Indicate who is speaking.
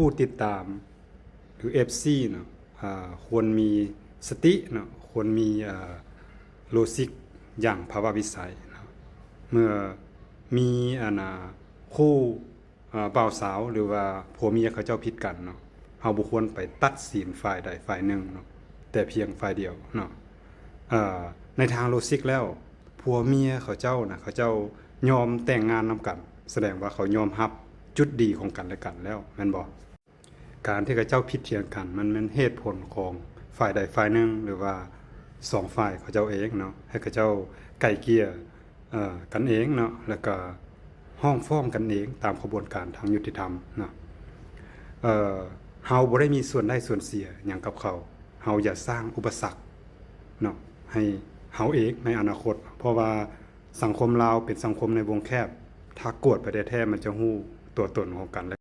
Speaker 1: ผู้ติดตามหรือ FC เนาะควรมีสติเนาะควรมีโลจิกอย่างภาวะวิสัยเนาะเมื่อมีคู่บ่าวสาวหรือว่าผัวเมียเขาเจ้าผิดกันเนาะเฮาบ่ควรไปตัดสินฝ่ายใดฝ่ายหนึ่งเนาะแต่เพียงฝ่ายเดียวเนาะในทางโลจิกแล้วผัวเมียเขาเจ้ายอมแต่งงานนำกันแสดงว่าเขายอมรับจุดดีของกันและกันแล้วแม่นบ่การที่เขาเจ้าผิดเถียงกันมันเป็นเหตุผลของฝ่ายใดฝ่ายหนึ่งหรือว่า2ฝ่ายเขาเจ้าเองเนาะให้เขาเจ้าไกล่เกลี่ยกันเองเนาะแล้วก็ห้องฟ้องกันเองตามกระบวนการทางยุติธรรมเนาะเฮาบ่ได้มีส่วนได้ส่วนเสียหยังกับเขาเฮาอย่าสร้างอุปสรรคเนาะให้เฮาเองในอนาคตเพราะว่าสังคมลาวเป็นสังคมในวงแคบถ้ากวดไปแท้ๆมันจะฮู้ตัวตนของกันและ